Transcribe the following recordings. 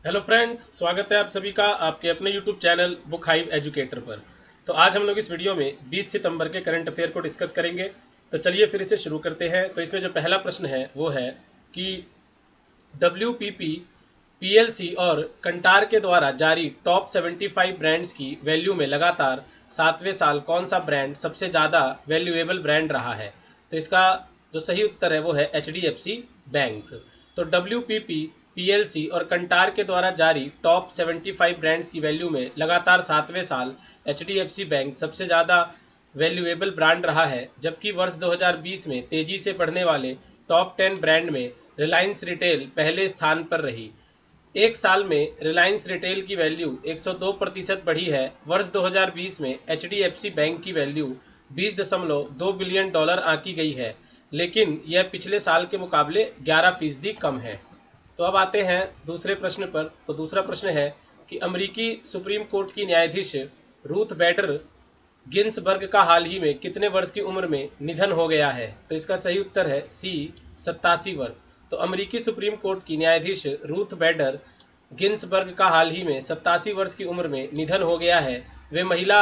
Hello friends, स्वागत है आप सभी का आपके अपने YouTube channel book hive educator पर। तो आज हम लोग इस वीडियो में 20 सितंबर के करंट अफेयर को डिस्कस करेंगे। तो चलिए फिर इसे शुरू करते हैं। तो इसमें जो पहला प्रश्न है वो है कि WPP PLC और कंटार के द्वारा जारी टॉप 75 ब्रांड्स की वैल्यू में लगातार 7वें साल कौन सा ब्रांड सबसे ज़्यादा वैल्यूएबल ब्रांड रहा है। तो इसका जो सही उत्तर है वो है HDFC बैंक। तो WPP PLC और कंटार के द्वारा जारी टॉप 75 ब्रांड्स की वैल्यू में लगातार 7वें साल HDFC बैंक सबसे ज़्यादा वैल्यूएबल ब्रांड रहा है, जबकि वर्ष 2020 में तेजी से बढ़ने वाले टॉप 10 ब्रांड में रिलायंस रिटेल पहले स्थान पर रही। एक साल में रिलायंस रिटेल की वैल्यू 102% बढ़ी है। वर्ष 2020 में HDFC बैंक की वैल्यू 20.2 बिलियन डॉलर आंकी गई है, लेकिन यह पिछले साल के मुकाबले 11% कम है। तो अब आते हैं दूसरे प्रश्न पर। तो दूसरा प्रश्न है कि अमेरिकी सुप्रीम कोर्ट की न्यायाधीश रूथ बैडर गिन्सबर्ग का हाल ही में कितने वर्ष की उम्र में निधन हो गया है। तो इसका सही उत्तर है सी, 87 वर्ष। तो अमेरिकी सुप्रीम कोर्ट की न्यायाधीश रूथ बैडर गिन्सबर्ग का हाल ही में 87 वर्ष की उम्र में निधन हो गया है। वे महिला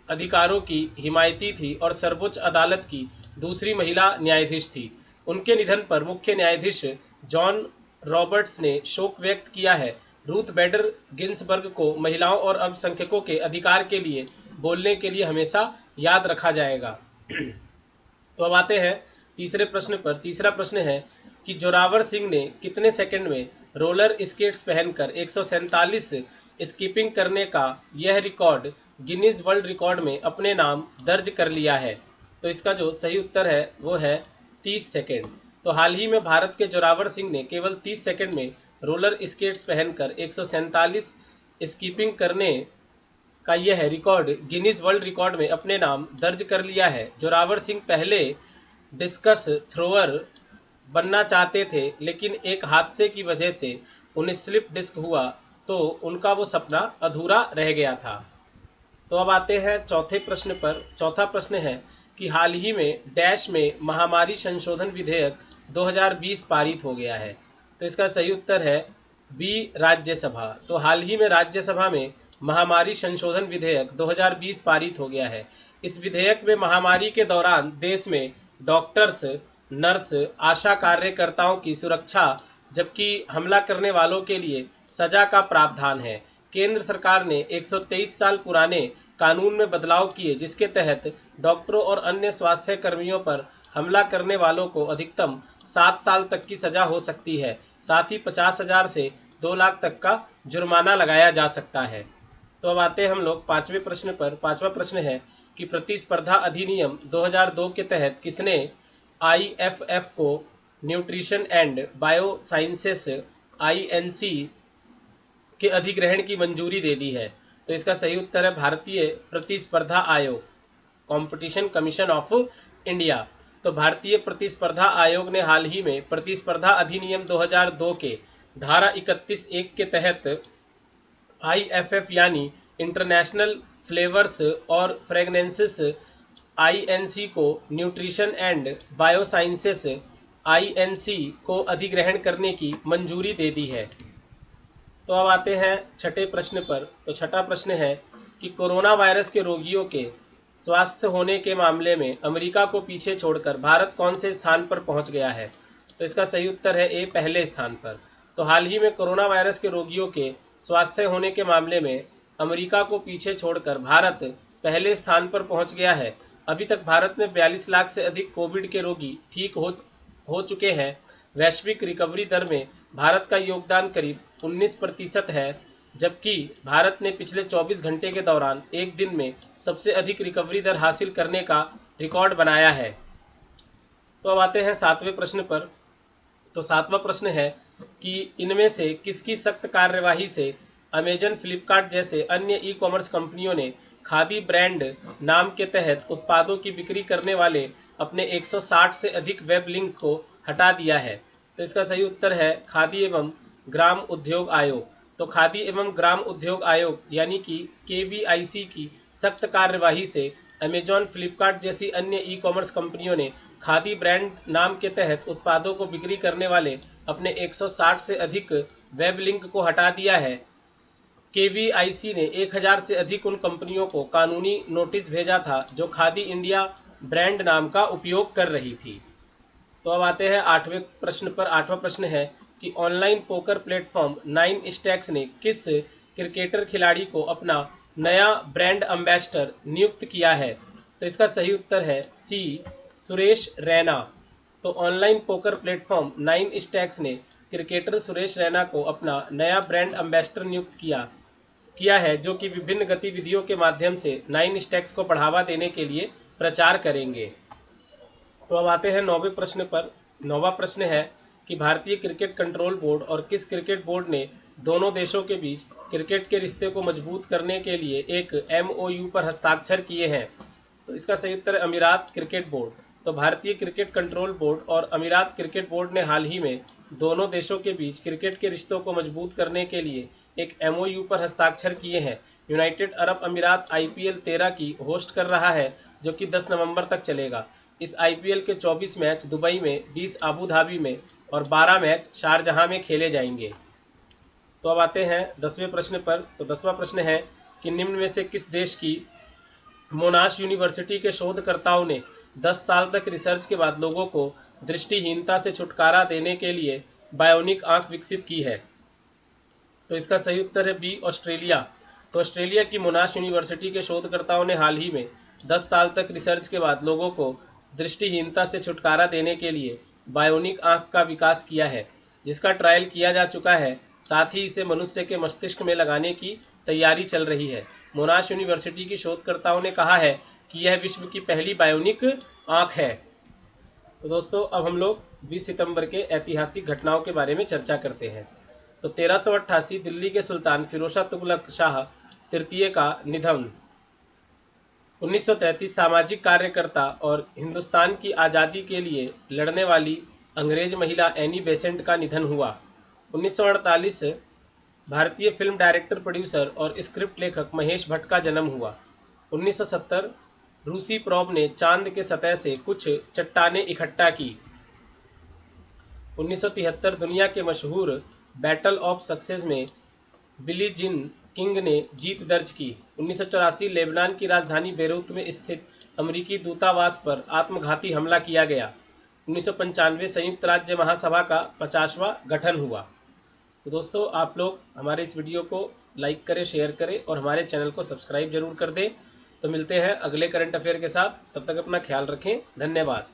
अधिकारों की हिमायती थी और सर्वोच्च अदालत की दूसरी महिला न्यायाधीश थी। उनके निधन पर मुख्य न्यायाधीश जॉन रॉबर्ट्स ने शोक व्यक्त किया है। रूथ बैडर गिन्सबर्ग को महिलाओं और अल्पसंख्यकों के अधिकार के लिए बोलने के लिए हमेशा याद रखा जाएगा। तो अब आते हैं तीसरे प्रश्न पर। तीसरा प्रश्न है कि जोरावर सिंह ने कितने सेकंड में रोलर स्केट्स पहनकर 147 स्कीपिंग करने का यह रिकॉर्ड गिनीज वर्ल्ड रिकॉर्ड में अपने नाम दर्ज कर लिया है। तो इसका जो सही उत्तर है वो है 30 सेकंड। तो हाल ही में भारत के जोरावर सिंह ने केवल 30 सेकंड में रोलर स्केट्स पहनकर 147 स्कीपिंग करने का यह रिकॉर्ड गिनीज वर्ल्ड रिकॉर्ड में अपने नाम दर्ज कर लिया है। जोरावर सिंह पहले डिस्कस थ्रोअर बनना चाहते थे, लेकिन एक हादसे की वजह से उन्हें स्लिप डिस्क हुआ, तो उनका वो सपना अधूरा रह गया था। तो अब आते हैं चौथे प्रश्न पर। चौथा प्रश्न है कि हाल ही में डैश में महामारी संशोधन विधेयक 2020 पारित हो गया है। तो इसका सही उत्तर है बी, राज्यसभा। तो हाल ही में राज्यसभा में महामारी संशोधन विधेयक 2020 पारित हो गया है। इस विधेयक में महामारी के दौरान देश में डॉक्टर्स, नर्स, आशा कार्यकर्ताओं की सुरक्षा, जबकि हमला करने वालों के लिए सजा का प्रावधान है। केंद्र सरकार ने 123 साल पुराने कानून में बदलाव किए, जिसके तहत डॉक्टरों और अन्य स्वास्थ्य कर्मियों पर हमला करने वालों को अधिकतम 7 साल तक की सजा हो सकती है। साथ ही 50,000 से 2 लाख तक का जुर्माना लगाया जा सकता है। तो अब आते हैं हम लोग पांचवें प्रश्न पर। पांचवा प्रश्न है कि प्रतिस्पर्धा अधिनियम 2002 के तहत किसने IFF को nutrition and bio sciences INC के अधिग्रहण की मंजूरी दे दी है। तो इसका सही उत्तर है भारतीय प्रतिस्पर्धा आयोग, कंपटीशन कमीशन ऑफ इंडिया। तो भारतीय प्रतिस्पर्धा आयोग ने हाल ही में प्रतिस्पर्धा अधिनियम 2002 के धारा 31(1) के तहत IFF यानी इंटरनेशनल फ्लेवर्स और फ्रेगनेंसेस INC को न्यूट्रिशन एंड बायोसाइंसेस INC को अधिग्रहण करने की मंजूरी दे दी है। तो अब आते हैं छठे प्रश्न पर। तो छठा प्रश्न है कि कोरोना वायरस के रोगियों के स्वस्थ होने के मामले में अमेरिका को पीछे छोड़कर भारत कौन से स्थान पर पहुंच गया है। तो इसका सही उत्तर है ए, पहले स्थान पर। तो हाल ही में कोरोना वायरस के रोगियों के स्वास्थ्य होने के मामले में अमेरिका को पीछे छोड़कर भारत पहले स्थान पर पहुंच गया है। अभी तक भारत में 42 लाख से अधिक कोविड के रोगी ठीक हो चुके हैं। वैश्विक रिकवरी दर में भारत का योगदान करीब 19% है, जबकि भारत ने पिछले 24 घंटे के दौरान एक दिन में सबसे अधिक रिकवरी दर हासिल करने का रिकॉर्ड बनाया है। तो अब आते हैं सातवें प्रश्न पर। तो सातवां प्रश्न है कि इनमें से किसकी सख्त कार्यवाही से अमेजन, फ्लिपकार्ट जैसे अन्य ई कॉमर्स कंपनियों ने खादी ब्रांड नाम के तहत उत्पादों की बिक्री करने वाले अपने 160 से अधिक वेब लिंक को हटा दिया है। तो इसका सही उत्तर है खादी एवं ग्राम उद्योग आयोग। तो खादी एवं ग्राम उद्योग आयोग यानी कि KVIC की सख्त कार्यवाही से अमेजॉन, फ्लिपकार्ट जैसी अन्य ई कॉमर्स कंपनियों ने खादी ब्रांड नाम के तहत उत्पादों को बिक्री करने वाले अपने 160 से अधिक वेब लिंक को हटा दिया है। केवीआईसी ने 1000 से अधिक उन कंपनियों को कानूनी नोटिस भेजा था जो खादी इंडिया ब्रांड नाम का उपयोग कर रही थी। तो अब आते हैं 8वें प्रश्न पर। 8वां प्रश्न है कि ऑनलाइन पोकर प्लेटफॉर्म 9 स्टैक्स ने किस क्रिकेटर खिलाड़ी को अपना नया ब्रांड एम्बेसडर नियुक्त किया है? तो इसका सही उत्तर है सी, सुरेश रैना। तो ऑनलाइन पोकर प्लेटफॉर्म 9 स्टैक्स ने क्रिकेटर सुरेश रैना को अपना नया ब्रांड एम्बेसडर नियुक्त किया है, जो कि विभिन्न गतिविधियों के माध्यम से 9 स्टैक्स को बढ़ावा देने के लिए प्रचार करेंगे। तो अब आते हैं 9वें प्रश्न पर। 9वां प्रश्न है कि भारतीय क्रिकेट कंट्रोल बोर्ड और किस क्रिकेट बोर्ड ने दोनों देशों के बीच क्रिकेट के रिश्ते को मजबूत करने के लिए एक MOU पर हस्ताक्षर किए हैं? तो इसका सही उत्तर है अमीरात क्रिकेट बोर्ड। तो भारतीय क्रिकेट कंट्रोल बोर्ड और अमीरात क्रिकेट बोर्ड ने हाल ही में दोनों देशों के बीच क्रिकेट के रिश्तों को मजबूत करने के लिए एक MOU पर हस्ताक्षर किए हैं। यूनाइटेड अरब अमीरात IPL 13 की होस्ट कर रहा है, जो कि 10 नवंबर तक चलेगा। इस IPL के 24 मैच दुबई में, 20 अबू धाबी में और 12 मैच शारजहां में खेले जाएंगे। तो अब आते हैं 10वें प्रश्न पर। तो 10वां प्रश्न है कि निम्न में से किस देश की मोनाश यूनिवर्सिटी के शोधकर्ताओं ने 10 साल तक रिसर्च के बाद लोगों को दृष्टिहीनता से छुटकारा देने के लिए बायोनिक आंख विकसित की है? तो इसका सही उत्तर है बी, ऑस्ट्रेलिया। तो ऑस्ट्रेलिया की मोनाश यूनिवर्सिटी के शोधकर्ताओं ने हाल ही में 10 साल तक रिसर्च के बाद लोगों को दृष्टिहीनता से छुटकारा देने के लिए बायोनिक आंख का विकास किया है, जिसका ट्रायल किया जा चुका है। साथ ही इसे मनुष्य के मस्तिष्क में लगाने की तैयारी चल रही है। मोनाश यूनिवर्सिटी की शोधकर्ताओं ने कहा है कि यह विश्व की पहली बायोनिक आंख है। तो दोस्तों, अब हम लोग 20 सितंबर के ऐतिहासिक घटनाओं के बारे में चर्चा करते हैं। तो 1388 दिल्ली के सुल्तान फिरोज तुगलक शाह तृतीय का निधन। 1933 सामाजिक कार्यकर्ता और हिंदुस्तान की आज़ादी के लिए लड़ने वाली अंग्रेज महिला एनी बेसेंट का निधन हुआ। 1948 भारतीय फिल्म डायरेक्टर, प्रोड्यूसर और स्क्रिप्ट लेखक महेश भट्ट का जन्म हुआ। 1970 रूसी प्रोब ने चांद के सतह से कुछ चट्टानें इकट्ठा की। 1973 दुनिया के मशहूर बैटल ऑफ सक्सेस में बिली जीन किंग ने जीत दर्ज की। 1984 लेबनान की राजधानी बेरूत में स्थित अमेरिकी दूतावास पर आत्मघाती हमला किया गया। 1995 संयुक्त राज्य महासभा का 50वां गठन हुआ। तो दोस्तों, आप लोग हमारे इस वीडियो को लाइक करें, शेयर करें और हमारे चैनल को सब्सक्राइब जरूर कर दें। तो मिलते हैं अगले करंट अफेयर के साथ। तब तक अपना ख्याल रखें। धन्यवाद।